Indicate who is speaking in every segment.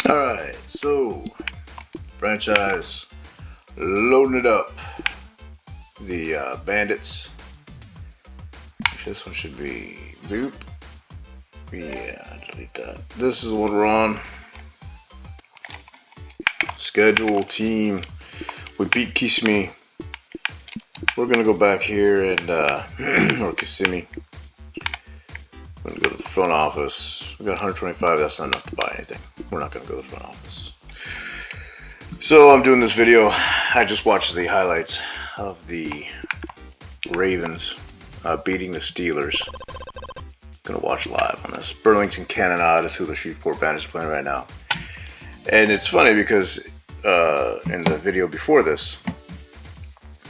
Speaker 1: Alright, so franchise loading it up. The bandits. This one should be boop. Yeah, delete that. This is the one we're on. Schedule team. We beat Kissimmee. We're gonna go back here and or Kissimmee. We're gonna go to the front office. We got 125. That's not enough to buy anything. We're not gonna go to the front office. So I'm doing this video. I just watched the highlights of the Ravens beating the Steelers. Gonna watch live on this. Burlington Cannonade is who the Shreveport Bandits are playing right now. And it's funny because in the video before this,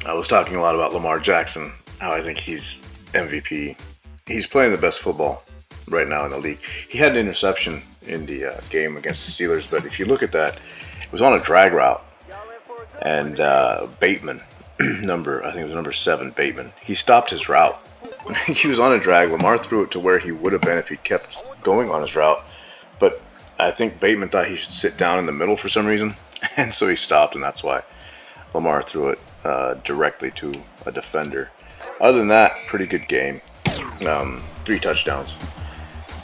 Speaker 1: I was talking a lot about Lamar Jackson, how I think he's MVP. He's playing the best football right now in the league. He had an interception in the game against the Steelers, but if you look at that, it was on a drag route. And Bateman, I think it was number 7, Bateman, he stopped his route. He was on a drag. Lamar threw it to where he would have been if he kept going on his route. But I think Bateman thought he should sit down in the middle for some reason. And so he stopped, and that's why Lamar threw it directly to a defender. Other than that, pretty good game. 3 touchdowns.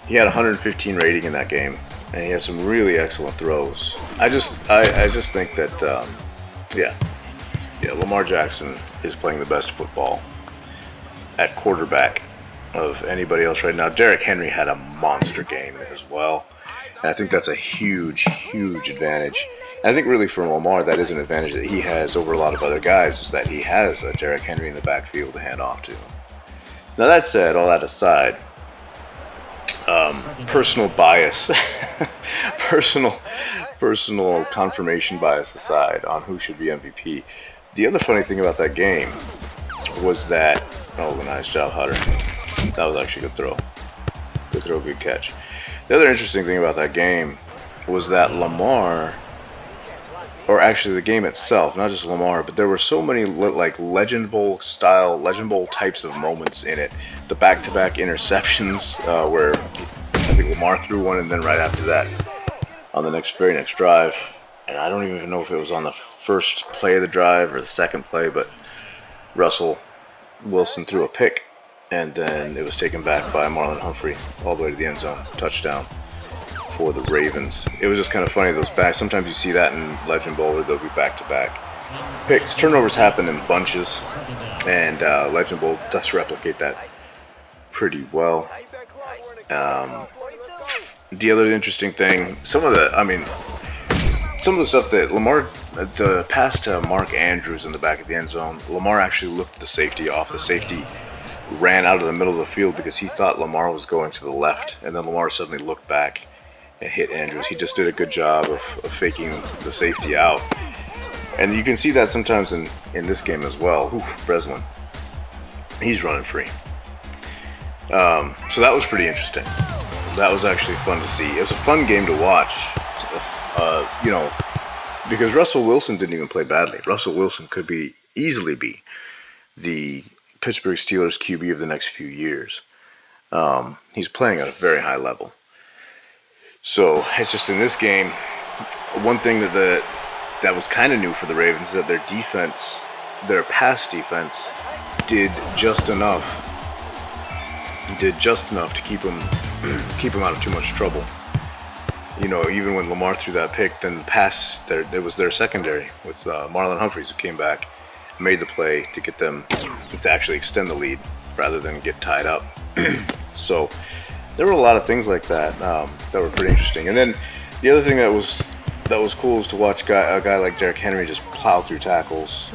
Speaker 1: He had 115 rating in that game, and he had some really excellent throws. I just think that yeah, Lamar Jackson is playing the best football at quarterback of anybody else right now. Derrick Henry had a monster game as well, and I think that's a huge advantage. And I think really for Lamar, that is an advantage that he has over a lot of other guys, is that he has a Derrick Henry in the backfield to hand off to. Now that said, all that aside, personal bias, personal confirmation bias aside on who should be MVP. The other funny thing about that game was that, oh, nice job, Hutter. That was actually a good throw. Good throw, good catch. The other interesting thing about that game was that Lamar, or actually the game itself, not just Lamar, but there were so many like Legend Bowl types of moments in it. The back-to-back interceptions where I think Lamar threw one, and then right after that, on the very next drive, and I don't even know if it was on the first play of the drive or the second play, but Russell Wilson threw a pick, and then it was taken back by Marlon Humphrey all the way to the end zone. Touchdown for the Ravens. It was just kind of funny, those back. Sometimes you see that in Legend Bowl where they'll be back-to-back picks. Turnovers happen in bunches, and Legend Bowl does replicate that pretty well. The other interesting thing, some of the stuff that Lamar, the pass to Mark Andrews in the back of the end zone, Lamar actually looked the safety off. The safety ran out of the middle of the field because he thought Lamar was going to the left, and then Lamar suddenly looked back and hit Andrews. He just did a good job of faking the safety out. And you can see that sometimes in this game as well. Breslin, he's running free. So that was pretty interesting. That was actually fun to see. It was a fun game to watch, because Russell Wilson didn't even play badly. Russell Wilson could easily be the Pittsburgh Steelers QB of the next few years. He's playing at a very high level. So it's just in this game, one thing that was kind of new for the Ravens is that their defense, their pass defense, did just enough to keep him out of too much trouble. Even when Lamar threw that pick, then the pass there, it was their secondary with Marlon Humphreys who came back, made the play to get them to actually extend the lead rather than get tied up. So there were a lot of things like that that were pretty interesting. And then the other thing that was cool was to watch a guy like Derrick Henry just plow through tackles,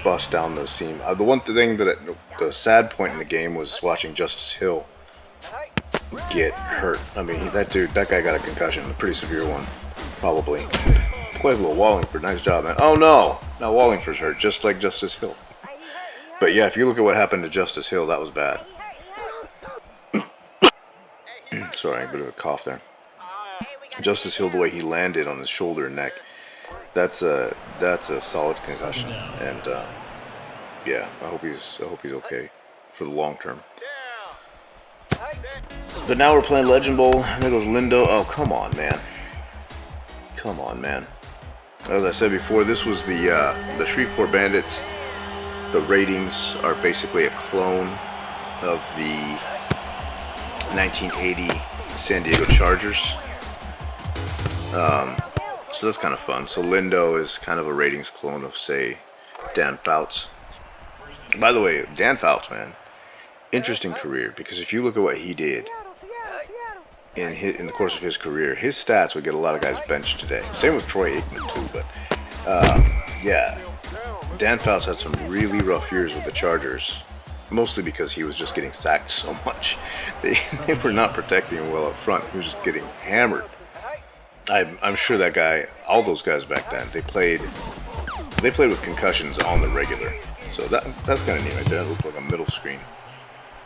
Speaker 1: bust down the seam. The one thing the sad point in the game was watching Justice Hill get hurt. I mean, that guy got a concussion, a pretty severe one, probably. Pueblo Wallingford, nice job, man. Oh no, now Wallingford's hurt, just like Justice Hill. But yeah, if you look at what happened to Justice Hill, that was bad. Sorry, a bit of a cough there. Justice Hill, the way he landed on his shoulder and neck, that's a solid concussion, and yeah, I hope he's okay for the long term. But now we're playing Legend Bowl, and there goes Lindo. Oh, come on, man. Come on, man. As I said before, this was the Shreveport Bandits. The ratings are basically a clone of the 1980 San Diego Chargers. So that's kind of fun. So Lindo is kind of a ratings clone of, say, Dan Fouts. By the way, Dan Fouts, man, interesting career, because if you look at what he did in the course of his career, his stats would get a lot of guys benched today. Same with Troy Aikman too, but yeah, Dan Fouts had some really rough years with the Chargers, mostly because he was just getting sacked so much. They were not protecting him well up front. He was just getting hammered. I'm sure that guy, all those guys back then, they played with concussions on the regular. So that's kind of neat right there. It looked like a middle screen.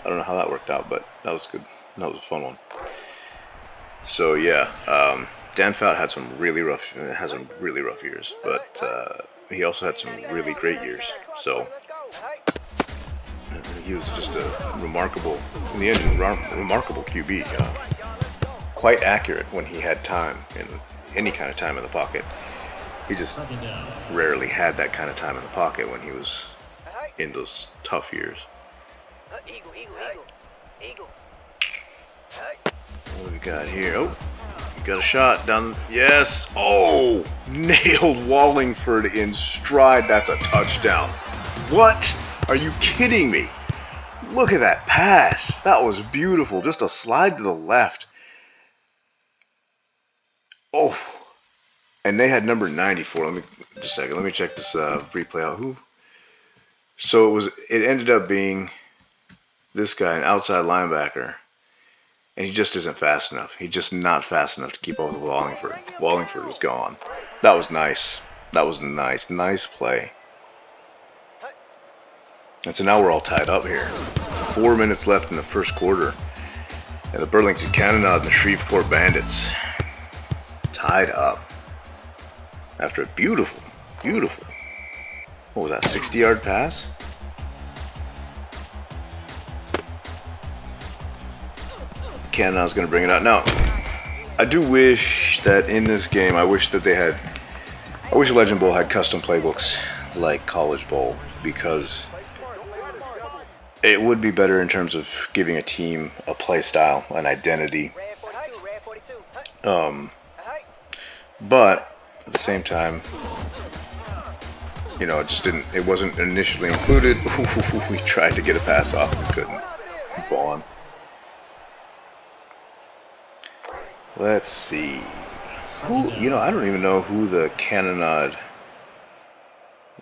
Speaker 1: I don't know how that worked out, but that was good. That was a fun one. So yeah, Dan Fouts had some really rough years, but he also had some really great years. So he was just a remarkable, in the end, remarkable QB. Quite accurate when he had time, and any kind of time in the pocket. He just rarely had that kind of time in the pocket when he was in those tough years. What do we got here? Oh, we got a shot down. Yes. Oh, nailed Wallingford in stride. That's a touchdown. What? Are you kidding me? Look at that pass. That was beautiful. Just a slide to the left. Oh, and they had number 94. Let me just a second. Let me check this replay out. Who? So it ended up being this guy, an outside linebacker, and he just isn't fast enough. He's just not fast enough to keep up with Wallingford. Wallingford was gone. That was nice. That was nice. Nice play. And so now we're all tied up here. 4 minutes left in the first quarter, and the Burlington Cannonade and the Shreveport Bandits tied up after a beautiful, what was that, 60-yard pass? Cannonade's going to bring it out. Now, I do wish that in this game, I wish Legend Bowl had custom playbooks like College Bowl, because it would be better in terms of giving a team a play style, an identity. But at the same time, you know, it wasn't initially included. We tried to get a pass off and couldn't. Go on. Let's see. I don't even know who the Cannonade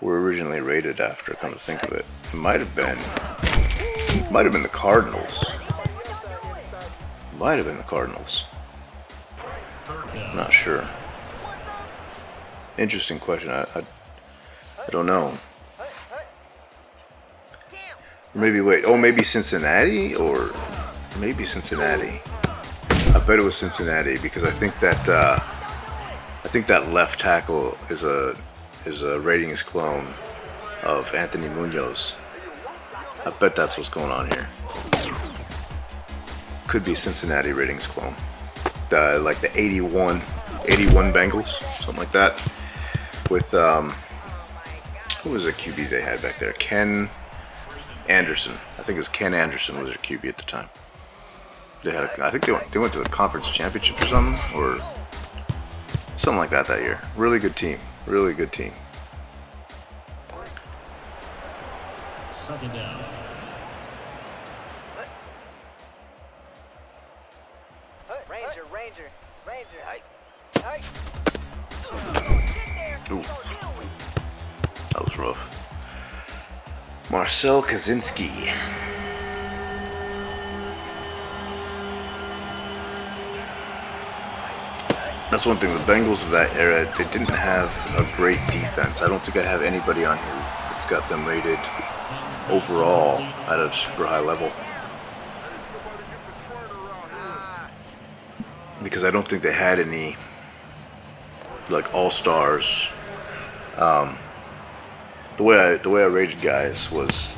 Speaker 1: were originally rated after, come to think of it. It might have been the Cardinals. Might have been the Cardinals. I'm not sure. Interesting question. I don't know. Maybe maybe Cincinnati, or maybe Cincinnati. I bet it was Cincinnati, because I think that left tackle is a ratings clone of Anthony Munoz. I bet that's what's going on here. Could be Cincinnati ratings clone. Like the 81 Bengals, something like that. With who was the QB they had back there? Ken Anderson. I think it was Ken Anderson was their QB at the time. I think they went to the conference championship or something like that year. Really good team. Really good team.
Speaker 2: Second down. Ranger.
Speaker 1: Ooh. That was rough. Marcel Kaczynski. That's one thing, the Bengals of that era, they didn't have a great defense. I don't think I have anybody on here that's got them rated overall at a super high level. Because I don't think they had any like all-stars. The way I rated guys was,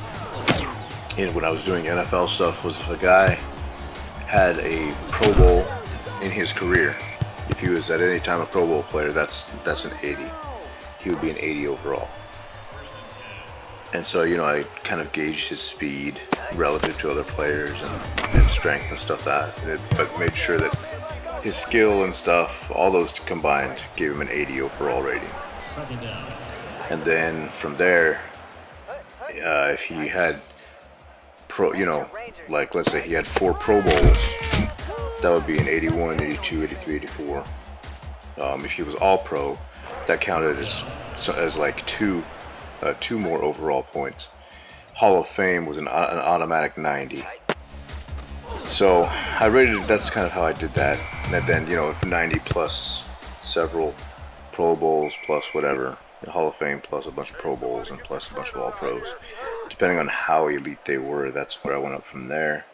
Speaker 1: when I was doing NFL stuff, was if a guy had a Pro Bowl in his career, If he was at any time a Pro Bowl player, that's an 80. He would be an 80 overall. And so, you know, I kind of gauged his speed relative to other players and strength and stuff but made sure that his skill and stuff, all those combined, gave him an 80 overall rating. And then from there, if he had like let's say he had 4 Pro Bowls, that would be an 81, 82, 83, 84. If he was All Pro, that counted as like two more overall points. Hall of Fame was an automatic 90. So I rated, that's kind of how I did that. And then, you know, if 90 plus several Pro Bowls plus whatever, Hall of Fame plus a bunch of Pro Bowls and plus a bunch of All Pros, depending on how elite they were, that's where I went up from there.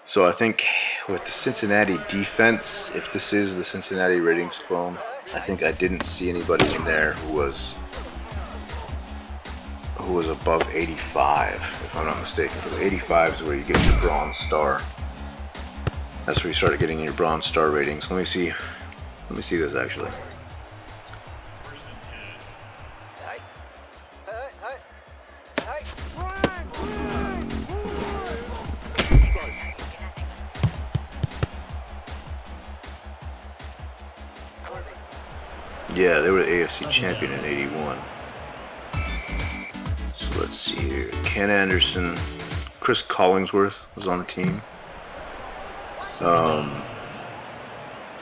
Speaker 1: So I think with the Cincinnati defense, if this is the Cincinnati ratings clone, I think I didn't see anybody in there who was above 85, if I'm not mistaken, because 85 is where you get your Bronze Star. That's where you start getting your Bronze Star ratings. Let me see this actually. Yeah, they were the AFC champion in 81. So let's see here. Ken Anderson, Chris Collingsworth was on the team. Who's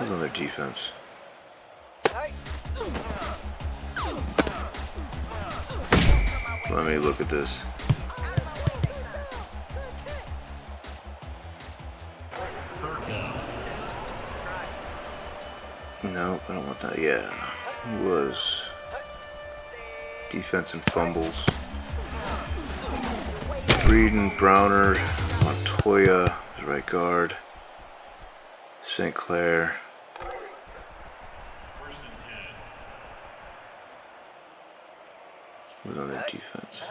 Speaker 1: on their defense? Let me look at this. No, I don't want that. Yeah, who was defense and fumbles? Breeden, Browner, Montoya, right guard. St. Clair. Who's on their defense?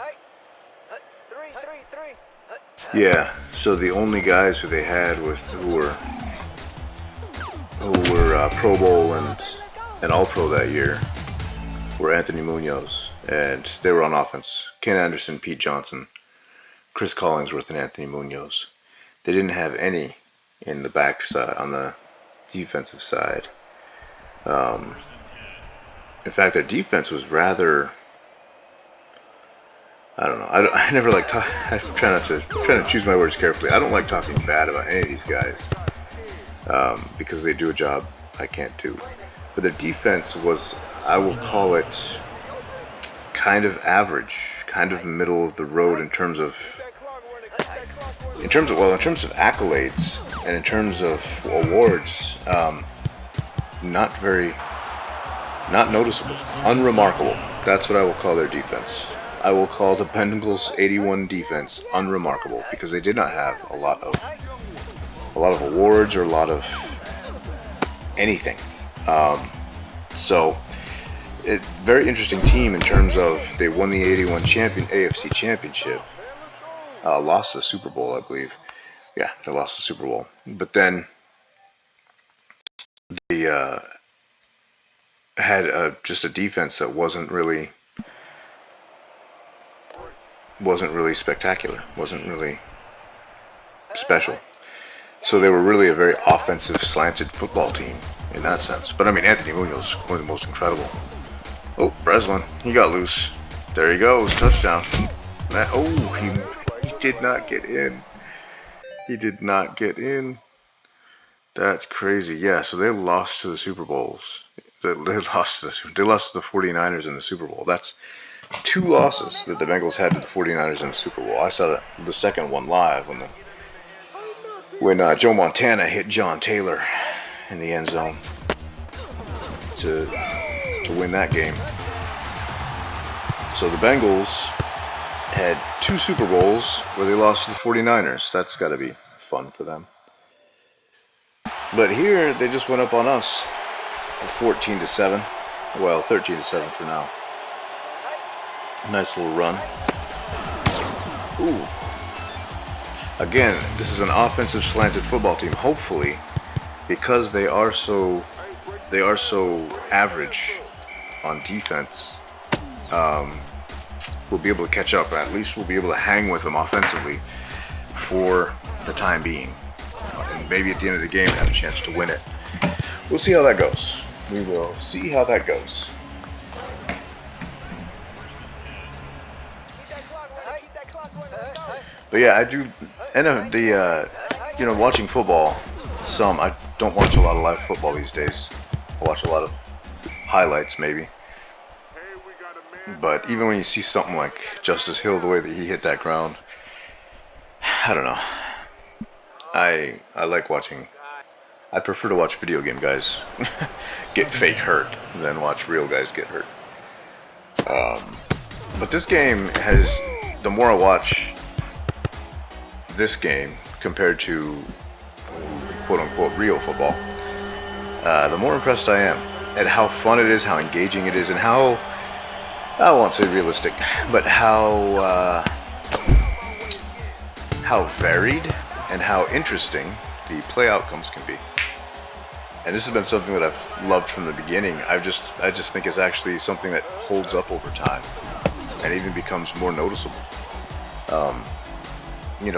Speaker 1: Yeah, so the only guys who they had who were Pro Bowl and All Pro that year were Anthony Munoz, and they were on offense. Ken Anderson, Pete Johnson, Chris Collingsworth, and Anthony Munoz. They didn't have any in the back side, on the defensive side. In fact, their defense was rather, I don't know. I never like talk. I'm trying to choose my words carefully. I don't like talking bad about any of these guys because they do a job I can't do. But their defense was, I will call it, kind of average, kind of middle of the road in terms of accolades and in terms of awards. Not noticeable, unremarkable. That's what I will call their defense. I will call the Bengals 81 defense unremarkable because they did not have a lot of awards or a lot of anything. So, very interesting team in terms of they won the 81 AFC championship, lost the Super Bowl, I believe. Yeah, they lost the Super Bowl, but then they had just a defense that wasn't really spectacular, wasn't really special. So they were really a very offensive, slanted football team in that sense. But I mean, Anthony Munoz, one of the most incredible. Oh, Breslin, he got loose. There he goes, touchdown. He did not get in. He did not get in. That's crazy. Yeah, so they lost to the Super Bowls. They lost to the 49ers in the Super Bowl. That's 2 losses that the Bengals had to the 49ers in the Super Bowl. I saw the second one live when Joe Montana hit John Taylor in the end zone to win that game. So the Bengals had 2 Super Bowls where they lost to the 49ers. That's got to be fun for them. But here they just went up on us, 14-7. Well, 13-7 for now. Nice little run. Ooh. Again, this is an offensive slanted football team. Hopefully, because they are so they are so average on defense, we'll be able to catch up. At least we'll be able to hang with them offensively for the time being. And maybe at the end of the game have a chance to win it. We'll see how that goes. We will see how that goes. But yeah, I do, and watching football, I don't watch a lot of live football these days. I watch a lot of highlights maybe. But even when you see something like Justice Hill, the way that he hit that ground, I don't know. I like watching. I prefer to watch video game guys get fake hurt than watch real guys get hurt. But this game has, the more I watch this game compared to quote-unquote real football, the more impressed I am at how fun it is, how engaging it is, and how, I won't say realistic, but how varied and how interesting the play outcomes can be. And this has been something that I've loved from the beginning. I just think it's actually something that holds up over time and even becomes more noticeable.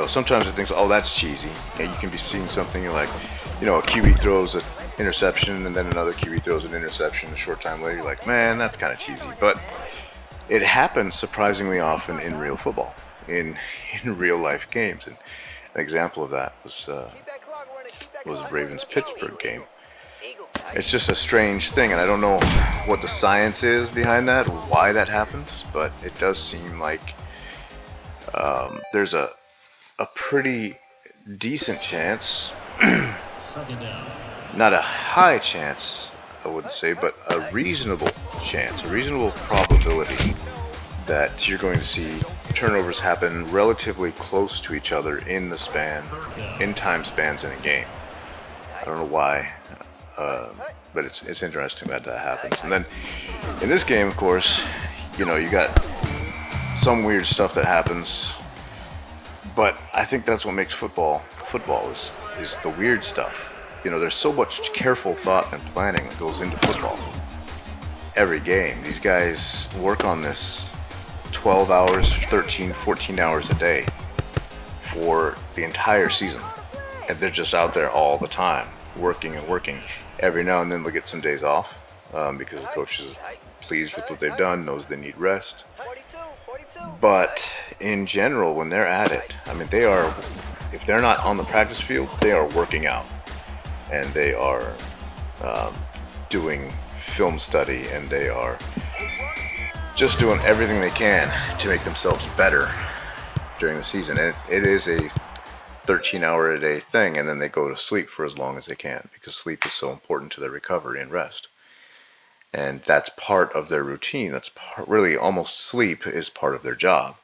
Speaker 1: Sometimes it thinks, oh, that's cheesy. And you can be seeing something, you're like, a QB throws an interception and then another QB throws an interception a short time later. You're like, man, that's kind of cheesy. But it happens surprisingly often in real football, in real life games. And an example of that was the Ravens-Pittsburgh game. It's just a strange thing, and I don't know what the science is behind that, why that happens, but it does seem like there's a pretty decent chance, not a high chance, I wouldn't say, but a reasonable chance, a reasonable probability that you're going to see turnovers happen relatively close to each other in time spans in a game. I don't know why, but it's interesting that happens. And then in this game, of course, you got some weird stuff that happens, but I think that's what makes football is the weird stuff. There's so much careful thought and planning that goes into football. Every game, these guys work on this 12 hours, 13, 14 hours a day for the entire season. And they're just out there all the time, working and working. Every now and then they'll get some days off because the coach is pleased with what they've done, knows they need rest. But in general, when they're at it, if they're not on the practice field, they are working out. And they are doing film study, and they are just doing everything they can to make themselves better during the season. And it is a 13-hour-a-day thing, and then they go to sleep for as long as they can because sleep is so important to their recovery and rest. And that's part of their routine. Really almost sleep is part of their job.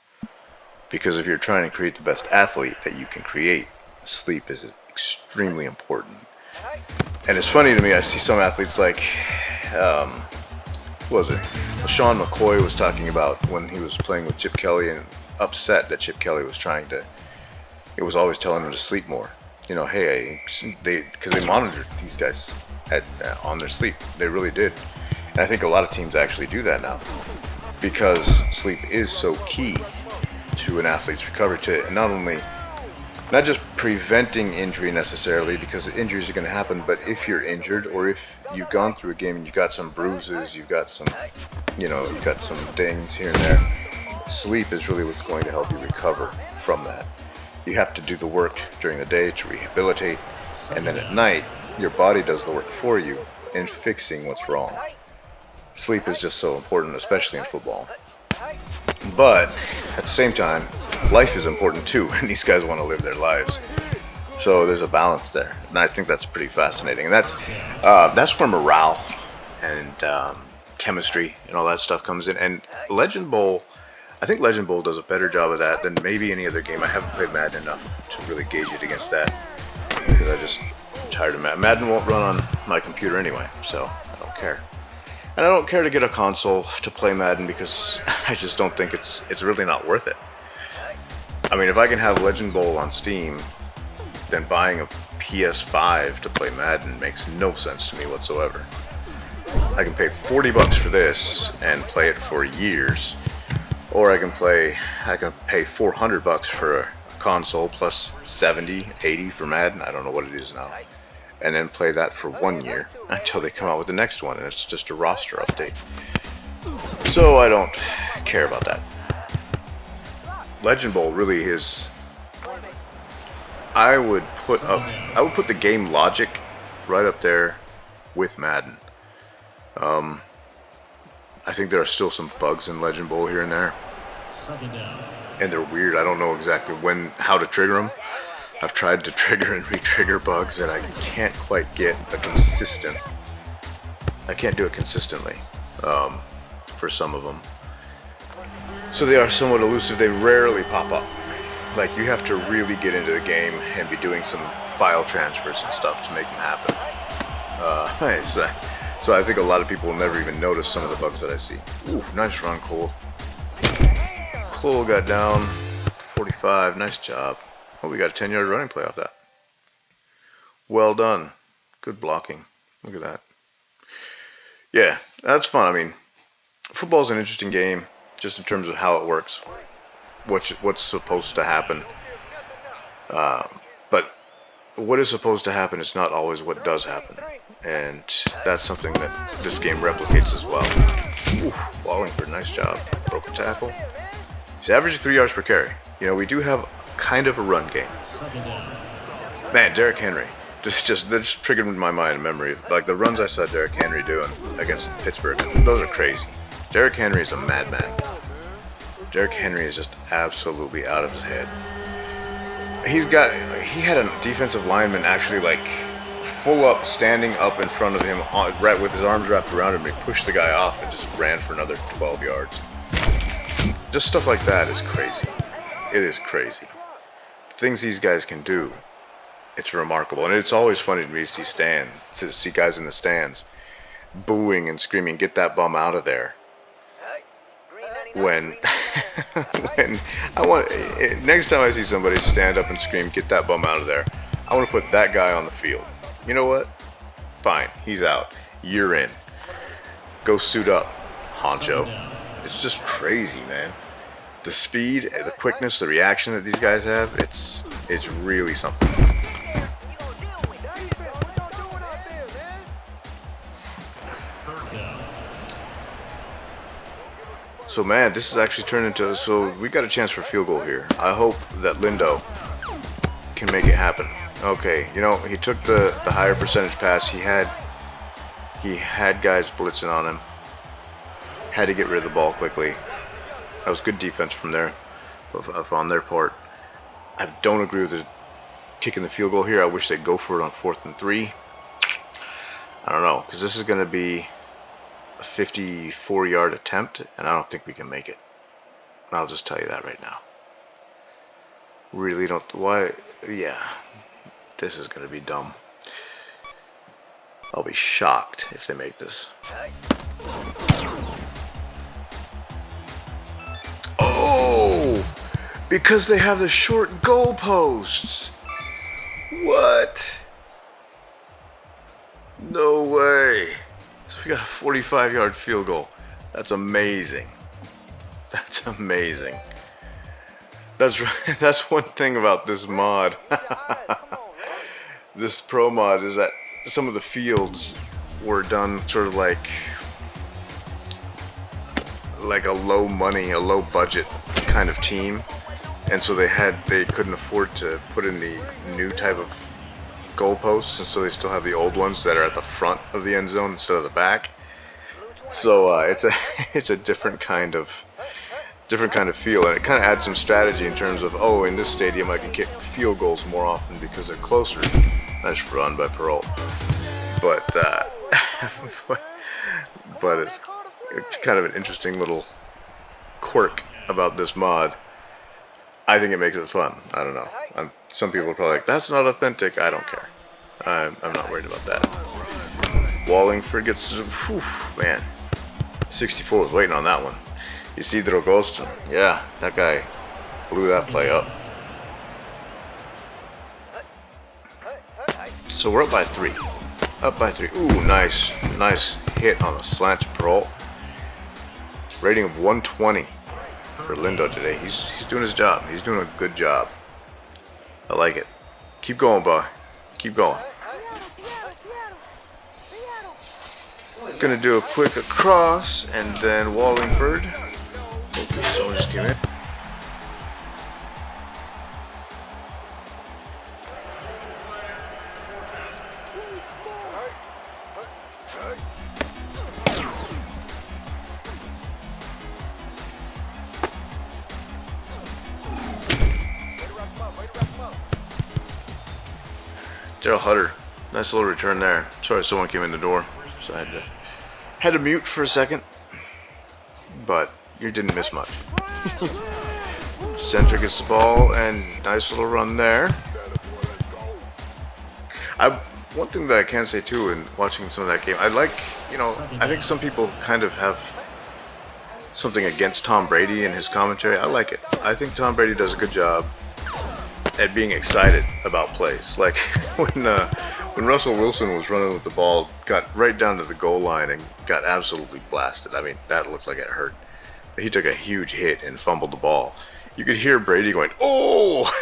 Speaker 1: Because if you're trying to create the best athlete that you can create, sleep is extremely important. And it's funny to me, I see some athletes like, who was it? Sean McCoy was talking about when he was playing with Chip Kelly and upset that Chip Kelly was it was always telling him to sleep more. Because they monitored these guys on their sleep. They really did. And I think a lot of teams actually do that now because sleep is so key to an athlete's recovery, to not just preventing injury necessarily, because injuries are going to happen, but if you're injured or if you've gone through a game and you've got some bruises, you've got some dings here and there, sleep is really what's going to help you recover from that. You have to do the work during the day to rehabilitate, and then at night, your body does the work for you in fixing what's wrong. Sleep is just so important, especially in football. But at the same time, life is important too, and these guys want to live their lives. So there's a balance there, and I think that's pretty fascinating. And that's where morale and chemistry and all that stuff comes in. And Legend Bowl, I think Legend Bowl does a better job of that than maybe any other game. I haven't played Madden enough to really gauge it against that because I'm tired of Madden. Madden won't run on my computer anyway, so I don't care. And I don't care to get a console to play Madden because I just don't think it's really not worth it. If I can have Legend Bowl on Steam, then buying a PS5 to play Madden makes no sense to me whatsoever. I can pay 40 bucks for this and play it for years, or I can pay 400 bucks for a console plus 70, 80 for Madden. I don't know what it is now, and then play that for 1 year until they come out with the next one, and it's just a roster update. So I don't care about that. Legend Bowl really is. I would put the game logic right up there with Madden. I think there are still some bugs in Legend Bowl here and there, and they're weird. I don't know exactly how to trigger them. I've tried to trigger and re-trigger bugs, and I can't quite get a consistent. I can't do it consistently for some of them. So they are somewhat elusive. They rarely pop up. Like, you have to really get into the game and be doing some file transfers and stuff to make them happen. So I think a lot of people will never even notice some of the bugs that I see. Ooh, nice run, Cole. Cole got down 45. Nice job. Oh, we got a 10-yard running play off that. Well done. Good blocking. Look at that. Yeah, that's fun. I mean, football's an interesting game just in terms of how it works. What's supposed to happen. But what is supposed to happen is not always what does happen. And that's something that this game replicates as well. Ooh, Wallingford, nice job. Broke a tackle. He's averaging 3 yards per carry. You know, we do have kind of a run game. Man, Derrick Henry. That just triggered in my mind a memory of, like, the runs I saw Derrick Henry doing against Pittsburgh. Those are crazy. Derrick Henry is a madman. Derrick Henry is just absolutely out of his head. He had a defensive lineman actually, like, full up, standing up in front of him, right with his arms wrapped around him. He pushed the guy off and just ran for another 12 yards. Just stuff like that is crazy. It is crazy. The things these guys can do, it's remarkable. And it's always funny to me to see guys in the stands booing and screaming, "Get that bum out of there." When next time I see somebody stand up and scream, "Get that bum out of there," I want to put that guy on the field. You know what? Fine, he's out. You're in. Go suit up, honcho. It's just crazy, man. The speed, the quickness, the reaction that these guys have, it's really something. So man, this is actually turned into, so we got a chance for a field goal here. I hope that Lindo can make it happen. Okay, you know, he took the higher percentage pass. He had guys blitzing on him. Had to get rid of the ball quickly. That was good defense from there, on their part. I don't agree with kicking the field goal here. I wish they'd go for it on 4th and 3. I don't know, because this is going to be a 54-yard attempt, and I don't think we can make it. I'll just tell you that right now. Really don't. Why? Yeah, this is going to be dumb. I'll be shocked if they make this. Oh, because they have the short goalposts. What? No way. So we got a 45-yard field goal. That's amazing. That's amazing. That's one thing about this mod. This pro mod is that some of the fields were done sort of like a low money, a low budget kind of team, and so they couldn't afford to put in the new type of goalposts, and so they still have the old ones that are at the front of the end zone instead of the back. So it's a different kind of feel, and it kind of adds some strategy in terms of, oh, in this stadium I can kick field goals more often because they're closer. Nice run by Peralt, but it's kind of an interesting little quirk about this mod. I think it makes it fun. I don't know. Some people are probably like, that's not authentic. I don't care. I'm not worried about that. Wallingford gets, man, 64 was waiting on that one. Isidro Ghost. Yeah, that guy blew that play up. So we're up by 3. Up by 3. Ooh, nice hit on a slant to Pearl. Rating of 120 for Lindo today. He's doing his job. He's doing a good job. I like it. Keep going, boy. Keep going. Gonna do a quick across and then Wallingford. Okay, someone just came in. Daryl Hutter, nice little return there. Sorry, someone came in the door, so I had to mute for a second. But you didn't miss much. Center gets the ball and nice little run there. One thing that I can say too, in watching some of that game, I think some people kind of have something against Tom Brady and his commentary. I like it. I think Tom Brady does a good job at being excited about plays. Like when Russell Wilson was running with the ball, got right down to the goal line and got absolutely blasted. I mean, that looked like it hurt. He took a huge hit and fumbled the ball. You could hear Brady going, "Oh!"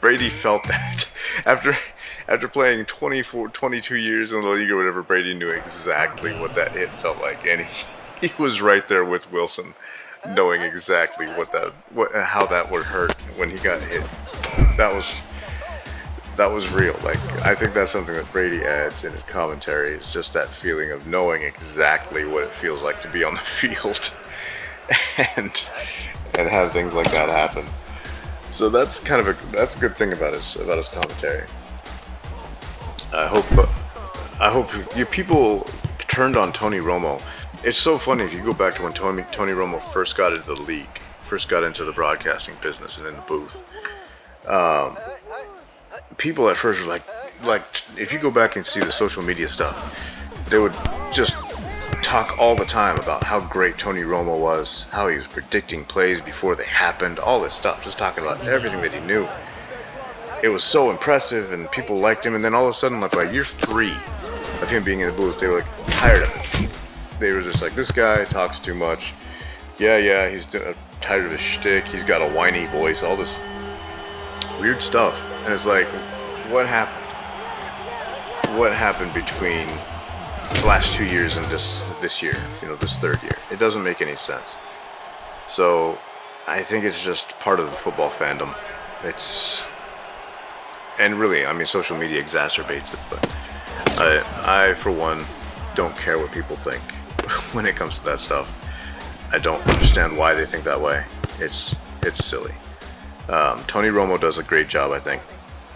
Speaker 1: Brady felt that. After playing 22 years in the league or whatever, Brady knew exactly what that hit felt like, and he was right there with Wilson, knowing exactly how that would hurt when he got hit. That was real. Like, I think that's something that Brady adds in his commentary, is just that feeling of knowing exactly what it feels like to be on the field and have things like that happen. So that's a good thing about his commentary. I hope you people turned on Tony Romo. It's so funny if you go back to when Tony Romo first got into the league, first got into the broadcasting business and in the booth. People at first were like if you go back and see the social media stuff, they would just talk all the time about how great Tony Romo was, how he was predicting plays before they happened, all this stuff, just talking about everything that he knew. It was so impressive and people liked him, and then all of a sudden, like by year 3 of him being in the booth, they were like tired of it. They were just like, this guy talks too much. Yeah, he's tired of his shtick. He's got a whiny voice, all this weird stuff. And it's like, what happened? What happened between the last 2 years and this year, this third year? It doesn't make any sense. So I think it's just part of the football fandom. And really, I mean, social media exacerbates it, but I for one, don't care what people think when it comes to that stuff. I don't understand why they think that way. It's silly. Tony Romo does a great job, I think.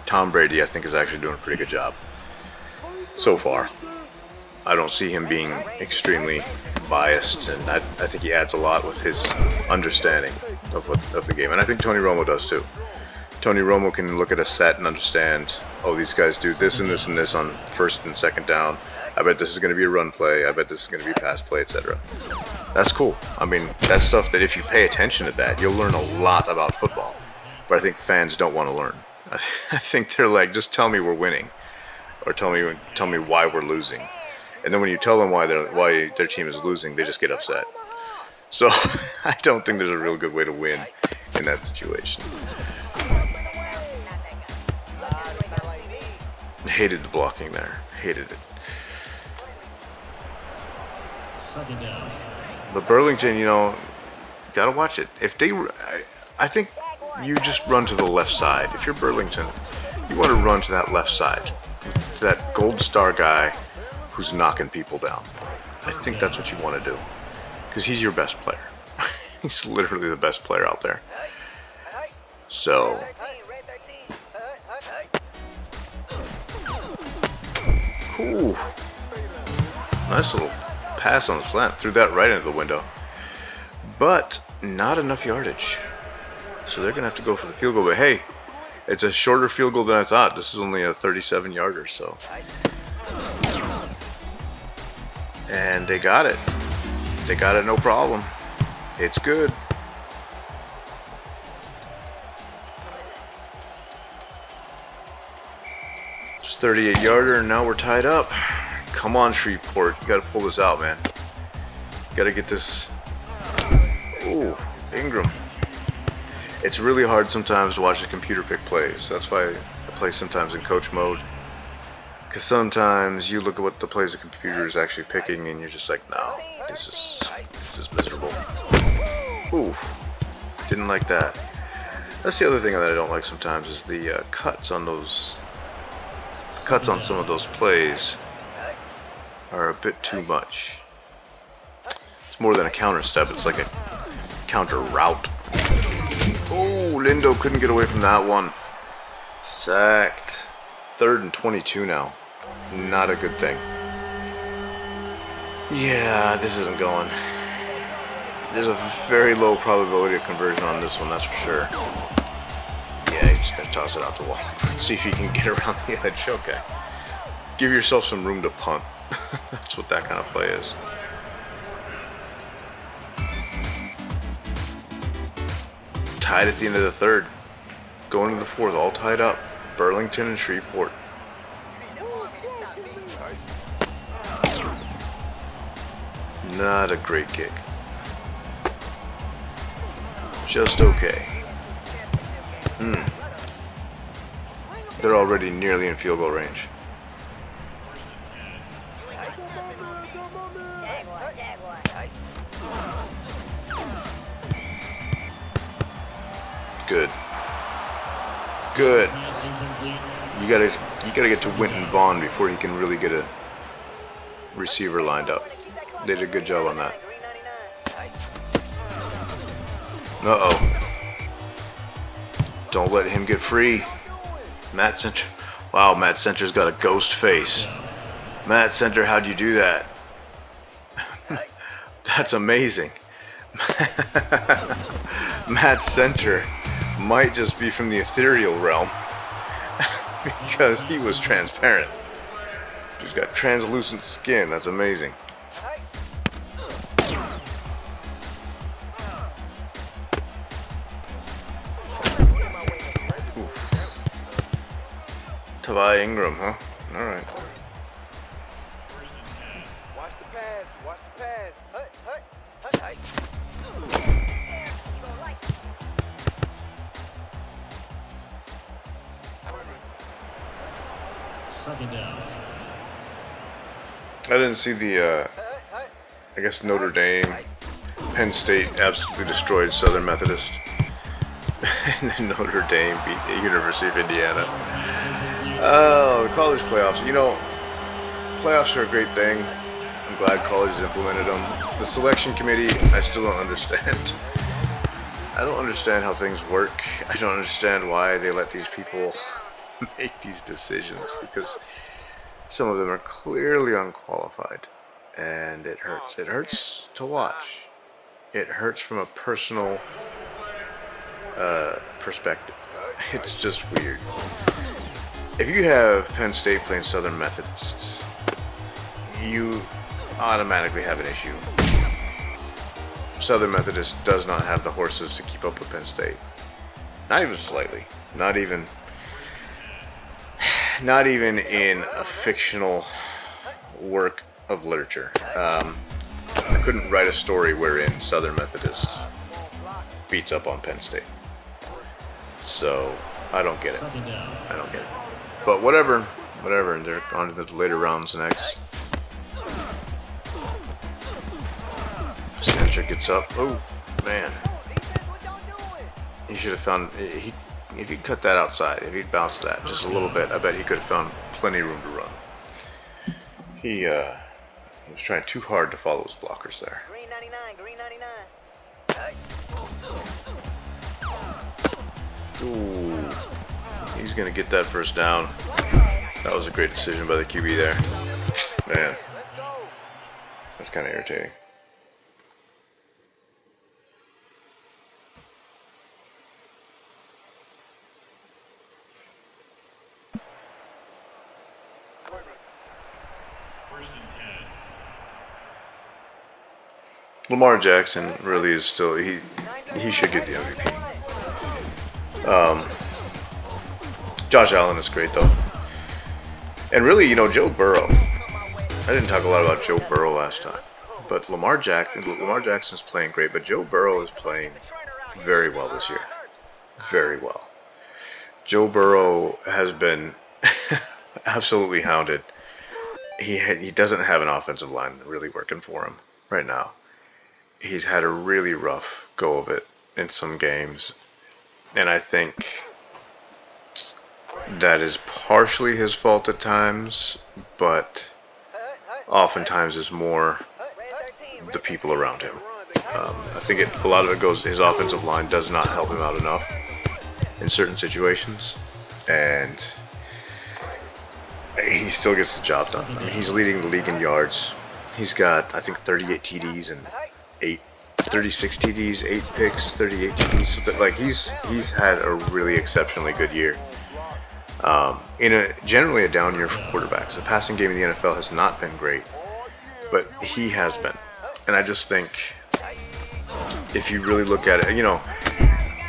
Speaker 1: Tom Brady, I think, is actually doing a pretty good job so far. I don't see him being extremely biased, and I think he adds a lot with his understanding of the game, and I think Tony Romo does too. Tony Romo can look at a set and understand, oh, these guys do this and this and this on first and second down. I bet this is going to be a run play. I bet this is going to be a pass play, etc. That's cool. I mean, that's stuff that if you pay attention to that, you'll learn a lot about football. But I think fans don't want to learn. I think they're like, just tell me we're winning, or tell me why we're losing. And then when you tell them why their team is losing, they just get upset. So I don't think there's a real good way to win in that situation. Hated the blocking there. Hated it.
Speaker 2: Second down.
Speaker 1: But Burlington, gotta watch it. I think you just run to the left side. If you're Burlington, you want to run to that left side, to that gold star guy who's knocking people down. I think that's what you want to do, because he's your best player. He's literally the best player out there. So, ooh, nice little pass on the slant. Threw that right into the window, but not enough yardage. So they're gonna have to go for the field goal. But hey, it's a shorter field goal than I thought. This is only a 37-yarder, so. And they got it. They got it, no problem. It's good. It's 38-yarder, and now we're tied up. Come on, Shreveport. You gotta pull this out, man. You gotta get this. Ooh, Ingram. It's really hard sometimes to watch the computer pick plays. That's why I play sometimes in coach mode. Because sometimes you look at what the plays the computer is actually picking and you're just like, no, this is miserable. Ooh, didn't like that. That's the other thing that I don't like sometimes is the cuts on those. Cuts on some of those plays are a bit too much. It's more than a counter step, it's like a counter route. Oh, Lindo couldn't get away from that one. Sacked. 3rd and 22 now. Not a good thing. Yeah, this isn't going. There's a very low probability of conversion on this one, that's for sure. Yeah, he's just gonna toss it out the wall. See if he can get around the edge. Okay. Give yourself some room to punt. That's what that kind of play is. Tied at the end of the 3rd. Going to the 4th, all tied up. Burlington and Shreveport. Not a great kick. Just okay. They're already nearly in field goal range. Good. Good. You gotta get to Winton Vaughn before you can really get a receiver lined up. They did a good job on that. Uh-oh. Don't let him get free. Matt Center. Wow, Matt Center's got a ghost face. Matt Center, how'd you do that? That's amazing. Matt Center might just be from the ethereal realm because he was transparent. He's got translucent skin. That's amazing. Oof. Tavai Ingram, huh? All right.
Speaker 3: Watch the pass. Watch the pass. Hut.
Speaker 2: Second down.
Speaker 1: I didn't see the, I guess Notre Dame, Penn State absolutely destroyed Southern Methodist. And then Notre Dame beat the University of Indiana. Oh, the college playoffs. You know, playoffs are a great thing. I'm glad colleges implemented them. The selection committee, I still don't understand. I don't understand how things work. I don't understand why they let these people make these decisions, because some of them are clearly unqualified, and it hurts. It hurts to watch. It hurts from a personal perspective. It's just weird. If you have Penn State playing Southern Methodist, you automatically have an issue. Southern Methodist does not have the horses to keep up with Penn State. Not even slightly. Not even in a fictional work of literature. I couldn't write a story wherein Southern Methodist beats up on Penn State. So, I don't get it. I don't get it. But whatever. And they're on to the later rounds next. Sancher gets up. Oh, man. He should have found... If he'd cut that outside, if he'd bounced that just a little bit, I bet he could have found plenty of room to run. He was trying too hard to follow his blockers there.
Speaker 3: Green 99.
Speaker 1: Ooh, he's gonna get that first down. That was a great decision by the QB there. Man, that's kind of irritating. Lamar Jackson really is still, he should get the MVP. Josh Allen is great though. And really, you know, Joe Burrow, didn't talk a lot about Joe Burrow last time, but Lamar Jackson's playing great, but Joe Burrow is playing very well this year. Very well. Joe Burrow has been absolutely hounded. He doesn't have an offensive line really working for him right now. He's had a really rough go of it in some games, and I think that is partially his fault at times, but oftentimes is more the people around him. I think a lot of it goes, his offensive line does not help him out enough in certain situations, and he still gets the job done. I mean, he's leading the league in yards. He's got, I think, 38 TDs and 36 TDs, 8 picks, 38 TDs. So like he's had a really exceptionally good year. In a generally a down year for quarterbacks. The passing game in the NFL has not been great, but he has been. And I just think if you really look at it, you know,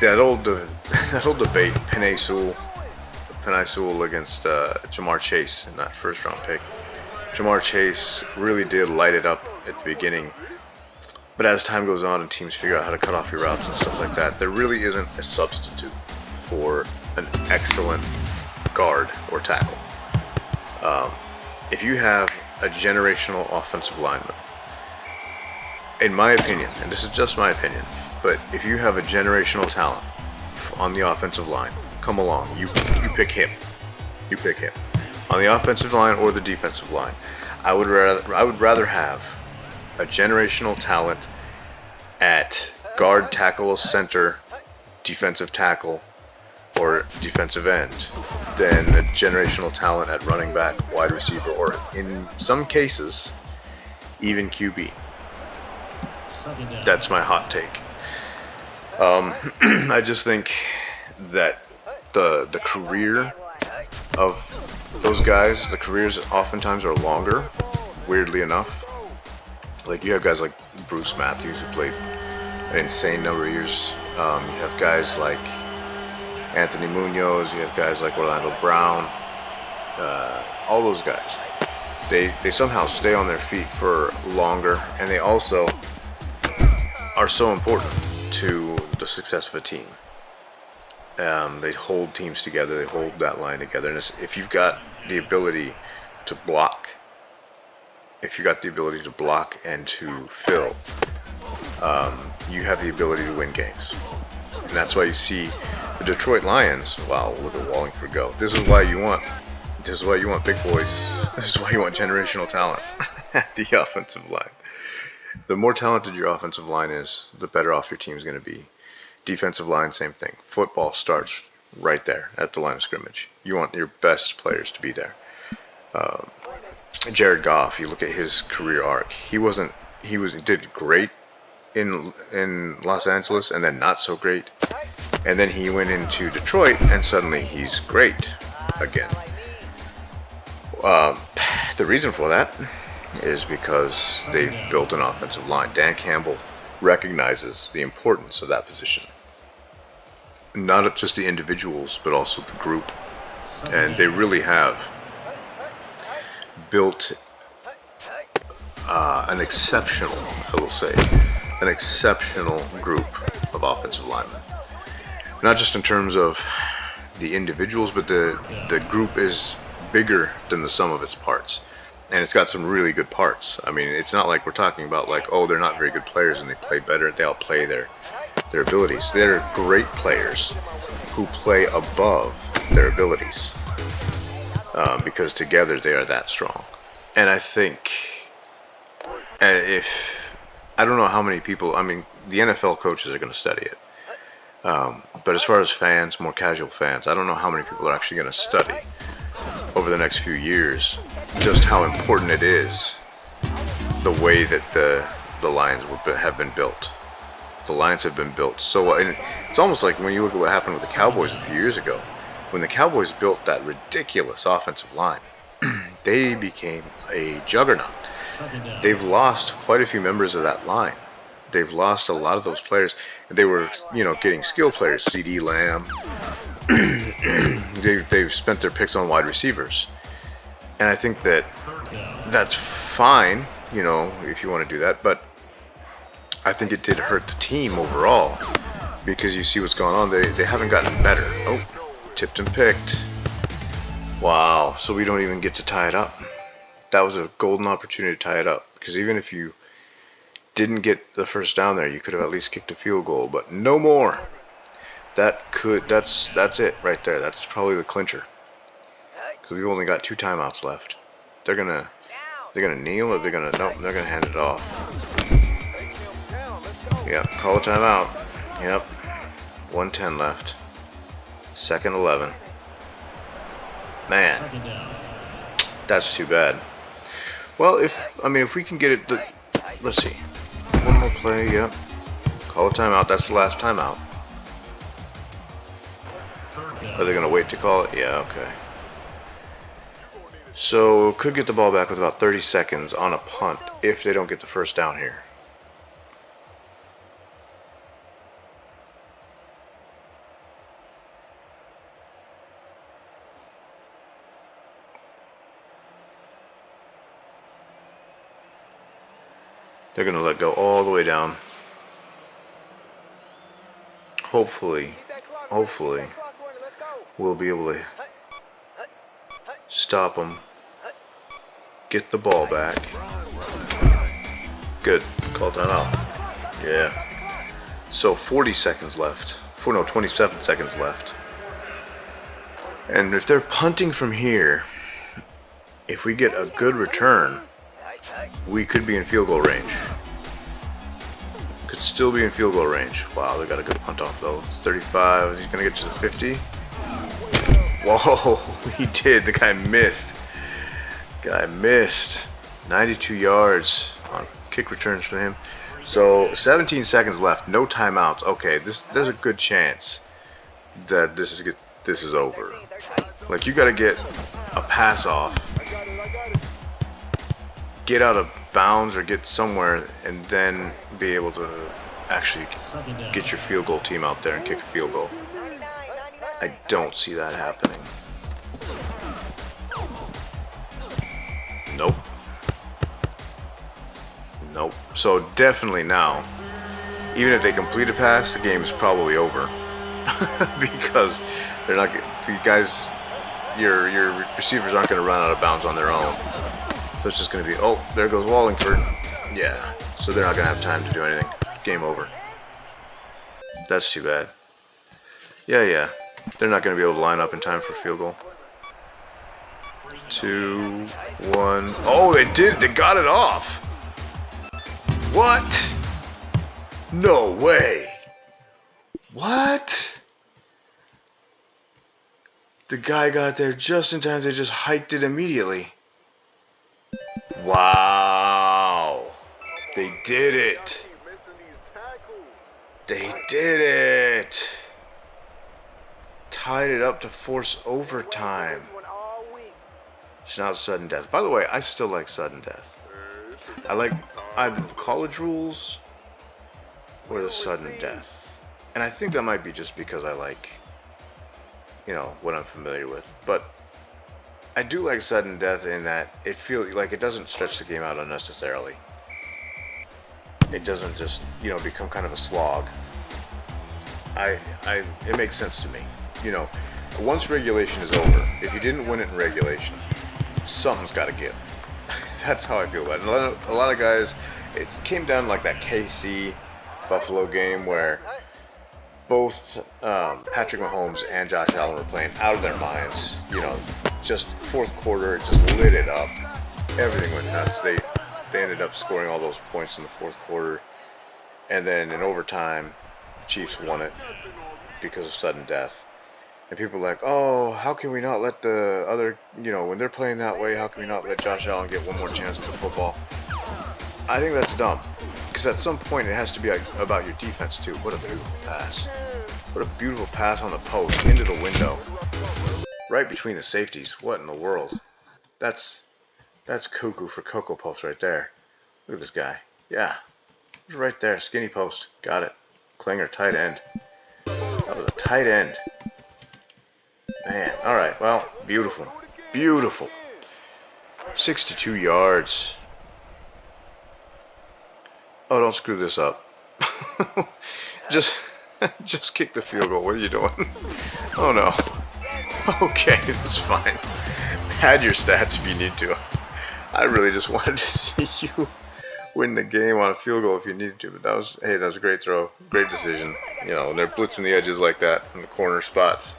Speaker 1: that old debate, Penei Sewell against Jamar Chase in that first round pick. Jamar Chase really did light it up at the beginning, but as time goes on and teams figure out how to cut off your routes and stuff like that, there really isn't a substitute for an excellent guard or tackle. If you have a generational offensive lineman, in my opinion, and this is just my opinion, but if you have a generational talent on the offensive line, come along, you pick him. You pick him. On the offensive line or the defensive line, I would rather have a generational talent at guard, tackle, center, defensive tackle, or defensive end than a generational talent at running back, wide receiver, or in some cases, even QB. That's my hot take. I just think that the career of those guys, the careers oftentimes are longer, weirdly enough. Like you have guys like Bruce Matthews who played an insane number of years. You have guys like Anthony Munoz, you have guys like Orlando Brown, all those guys. They somehow stay on their feet for longer, and they also are so important to the success of a team. They hold teams together, they hold that line together, and if you've got the ability to block, and to fill, you have the ability to win games. And that's why you see the Detroit Lions, wow, look at Wallingford go. This is why you want big boys. This is why you want generational talent at the offensive line. The more talented your offensive line is, the better off your team's going to be. Defensive line, same thing. Football starts right there at the line of scrimmage. You want your best players to be there. Jared Goff, you look at his career arc. He did great in Los Angeles, and then not so great, and then he went into Detroit, and suddenly he's great again. The reason for that is because they've built an offensive line. Dan Campbell recognizes the importance of that position, not just the individuals, but also the group, and they really have built an exceptional group of offensive linemen. Not just in terms of the individuals, but the group is bigger than the sum of its parts. And it's got some really good parts. I mean, it's not like we're talking about like, oh, they're not very good players and they play better, they outplay their abilities. They're great players who play above their abilities, because together they are that strong. And I think I don't know how many people, I mean, the NFL coaches are going to study it. But as far as fans, more casual fans, I don't know how many people are actually going to study over the next few years just how important it is, the way that the Lions have been built. The Lions have been built so well. And it's almost like when you look at what happened with the Cowboys a few years ago. When the Cowboys built that ridiculous offensive line, they became a juggernaut. They've lost quite a few members of that line. They've lost a lot of those players. They were, getting skill players, CD Lamb. They've spent their picks on wide receivers. And I think that
Speaker 2: Third down.
Speaker 1: that's fine, you know, if you want to do that. But I think it did hurt the team overall because you see what's going on. They haven't gotten better. Oh, tipped and picked. Wow. So we don't even get to tie it up. That was a golden opportunity to tie it up because even if you didn't get the first down there, you could have at least kicked a field goal. But no more. That's it right there. That's probably the clincher. Because we've only got 2 timeouts left. They're gonna kneel or they're gonna they're gonna hand it off. Yep, call a timeout. Yep. 1:10 left. Second 11. Man,
Speaker 2: Second down.
Speaker 1: that's too bad. Well, if we can get it, let's see. One more play. Yep. Call a timeout. That's the last timeout.
Speaker 2: Third
Speaker 1: Are they
Speaker 2: down.
Speaker 1: gonna wait to call it? Yeah. Okay. So could get the ball back with about 30 seconds on a punt if they don't get the first down here. They're going to let go all the way down. Hopefully, we'll be able to stop them, get the ball back. Good. Call timeout. Yeah. So 40 seconds left. 27 seconds left. And if they're punting from here, if we get a good return, we could be in field goal range. Could still be in field goal range. Wow, they got a good punt off though. 35. He's gonna get to the 50. Whoa, he did. The guy missed. 92 yards on kick returns from him. So 17 seconds left. No timeouts. Okay, there's a good chance that this is over. Like you got to get a pass off, get out of bounds or get somewhere, and then be able to actually get your field goal team out there and kick a field goal. I don't see that happening. Nope. Nope. So definitely now, even if they complete a pass, the game is probably over because they're not. The guys, your receivers aren't going to run out of bounds on their own. So it's just going to be, oh, there goes Wallingford. Yeah. So they're not going to have time to do anything. Game over. That's too bad. Yeah. They're not going to be able to line up in time for field goal. 2, 1. Oh, they did. They got it off. What? No way. What? The guy got there just in time. They just hiked it immediately. Wow. They did it. They did it. Tied it up to force overtime. It's not sudden death. By the way, I still like sudden death. I like either the college rules or the sudden death. And I think that might be just because I like, what I'm familiar with. But I do like sudden death in that it feels like it doesn't stretch the game out unnecessarily. It doesn't just, become kind of a slog. It makes sense to me. Once regulation is over, if you didn't win it in regulation, something's got to give. That's how I feel about it. A lot of guys, it came down like that KC Buffalo game where both Patrick Mahomes and Josh Allen were playing out of their minds. Just fourth quarter, it just lit it up. Everything went nuts. They ended up scoring all those points in the fourth quarter. And then in overtime, the Chiefs won it because of sudden death. And people are like, oh, how can we not let the other, when they're playing that way, how can we not let Josh Allen get one more chance at the football? I think that's dumb. Because at some point it has to be about your defense too. What a beautiful pass. What a beautiful pass on the post, into the window. Right between the safeties. What in the world? That's cuckoo for Cocoa Puffs right there. Look at this guy. Yeah. Right there. Skinny post. Got it. Klinger, tight end. That was a tight end. Man, alright, well, beautiful. Beautiful. 62 yards. Oh, don't screw this up. just just kick the field goal. What are you doing? Oh no. Okay, that's fine. Add your stats if you need to. I really just wanted to see you win the game on a field goal if you needed to. But that was, hey, that was a great throw. Great decision. You know, when they're blitzing the edges like that from the corner spots,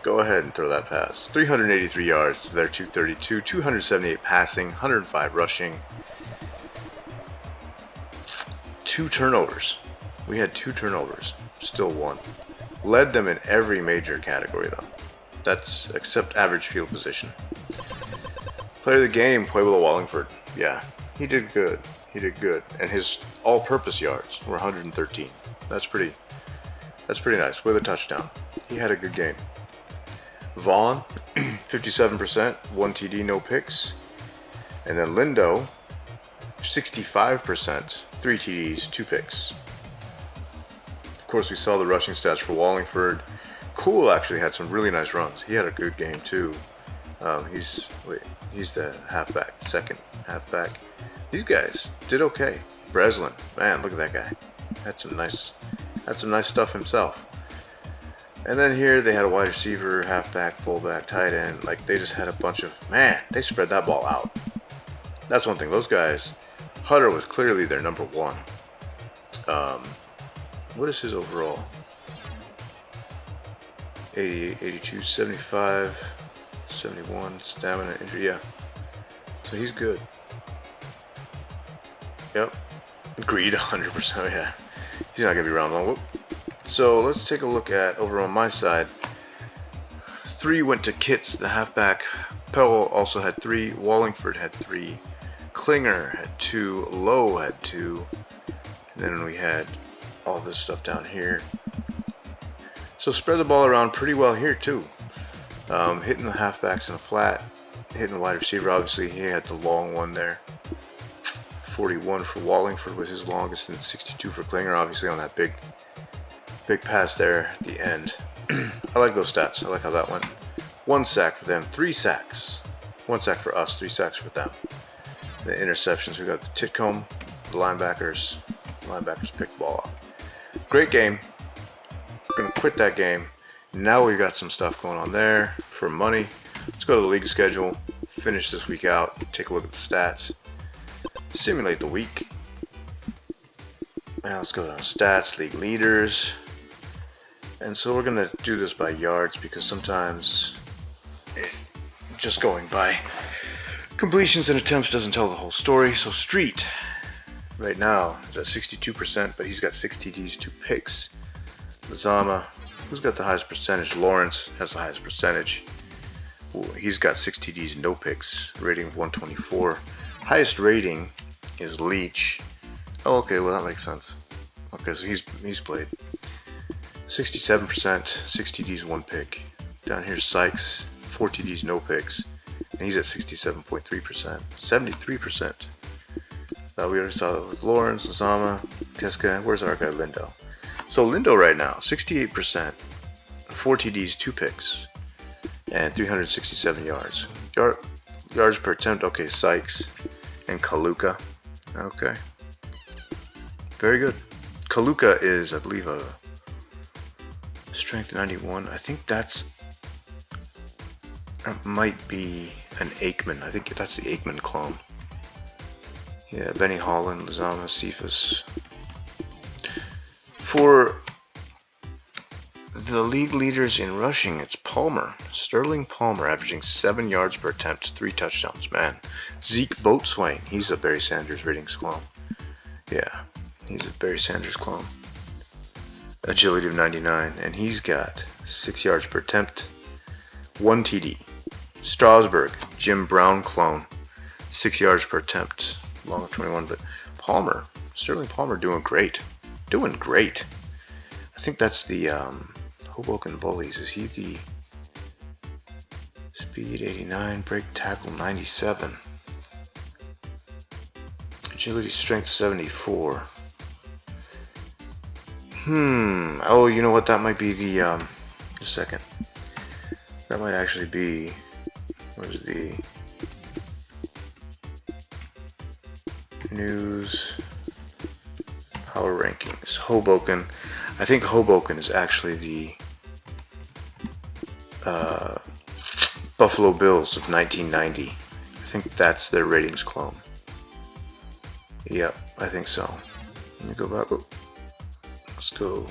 Speaker 1: go ahead and throw that pass. 383 yards to their 232, 278 passing, 105 rushing. 2 turnovers. We had 2 turnovers. Still won. Led them in every major category though. That's except average field position. Player of the game, Pueblo Wallingford. Yeah, he did good. He did good. And his all-purpose yards were 113. That's pretty nice. With a touchdown. He had a good game. Vaughn, 57%, 1 TD, no picks. And then Lindo, 65%, 3 TDs, 2 picks. Of course, we saw the rushing stats for Wallingford. Cool actually had some really nice runs. He had a good game too. He's the halfback, second halfback. These guys did okay. Breslin, man, look at that guy. Had some nice stuff himself. And then here they had a wide receiver, halfback, fullback, tight end. Like they just had a bunch of, man, they spread that ball out. That's one thing. Those guys, Hutter was clearly their number one. What is his overall? 88, 82, 75, 71, stamina, injury, yeah. So he's good. Yep. Agreed, 100%, yeah. He's not going to be around long. Whoop. So let's take a look at, over on my side, 3 went to Kitts, the halfback. Powell also had 3. Wallingford had 3. Klinger had 2. Lowe had 2. And then we had all this stuff down here. So spread the ball around pretty well here too. Hitting the halfbacks in the flat, hitting the wide receiver. Obviously, he had the long one there. 41 for Wallingford was his longest, and 62 for Klinger. Obviously, on that big pass there at the end. I like those stats. I like how that went. 1 sack for them, 3 sacks. 1 sack for us, 3 sacks for them. The interceptions, we got the Titcomb, the linebackers. Linebackers picked the ball up. Great game. We're going to quit that game. Now we've got some stuff going on there for money. Let's go to the league schedule, finish this week out, take a look at the stats, simulate the week. Now let's go down to stats, league leaders. And so we're going to do this by yards because sometimes just going by completions and attempts doesn't tell the whole story. So Street right now is at 62%, but he's got 6 TDs, 2 picks. Lazama, who's got the highest percentage? Lawrence has the highest percentage. He's got 6 TDs, no picks, rating of 124. Highest rating is Leach. Oh, okay, well that makes sense. Okay, so he's played. 67%, 6 TDs, 1 pick. Down here, Sykes, 4 TDs, no picks. And he's at 67.3%, 73%. We already saw that with Lawrence, Lazama, Keska. Where's our guy Lindo? So Lindo right now, 68%, 4 TDs, 2 picks, and 367 yards. Yards per attempt, okay, Sykes and Kaluka. Okay. Very good. Kaluka is, I believe, a strength 91. I think that might be an Aikman. I think that's the Aikman clone. Yeah, Benny Holland, Lazama, Cephas. For the league leaders in rushing, it's Palmer. Sterling Palmer, averaging 7 yards per attempt, 3 touchdowns. Man, Zeke Boatswain, he's a Barry Sanders ratings clone. Yeah, he's a Barry Sanders clone. Agility of 99, and he's got 6 yards per attempt, 1 TD. Strasburg, Jim Brown clone, 6 yards per attempt, long of 21. But Palmer, Sterling Palmer, doing great. Doing great. I think that's the Hoboken Bullies. Is he the speed 89, break tackle 97, agility strength 74? Oh, you know what? That might be the just a second. That might actually be, where's the news, power rankings, Hoboken. I think Hoboken is actually the Buffalo Bills of 1990. I think that's their ratings clone. Yep, I think so. Let me go back. Oh, let's go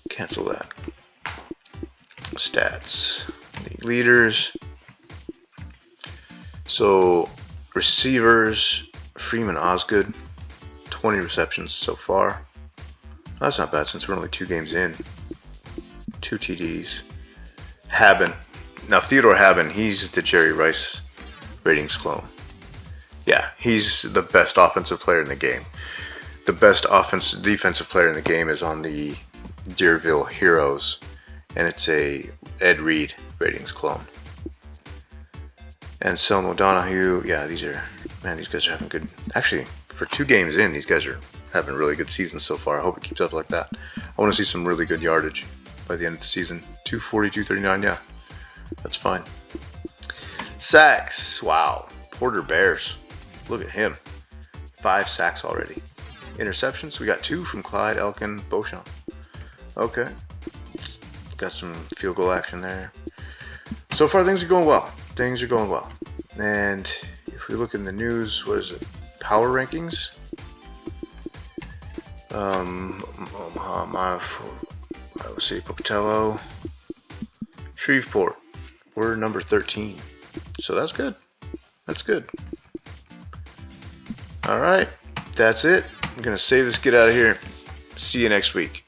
Speaker 1: cancel that. Stats. The leaders. So, receivers, Freeman Osgood, 20 receptions so far. That's not bad since we're only 2 games in. 2 TDs. Haben. Now, Theodore Haben, he's the Jerry Rice ratings clone. Yeah, he's the best offensive player in the game. The best defensive player in the game is on the Deerville Heroes, and it's a Ed Reed ratings clone. And Selmo Donahue, yeah, these guys are having good. Actually, for 2 games in, these guys are having really good seasons so far. I hope it keeps up like that. I want to see some really good yardage by the end of the season. 240, 239, yeah, that's fine. Sacks, wow. Porter Bears, look at him. 5 sacks already. Interceptions, we got 2 from Clyde, Elkin, Beauchamp. Okay. Got some field goal action there. So far, things are going well. And if we look in the news, what is it? Power rankings? Let's see, Pocatello. Shreveport. We're number 13. So that's good. That's good. Alright. That's it. I'm going to save this, get out of here. See you next week.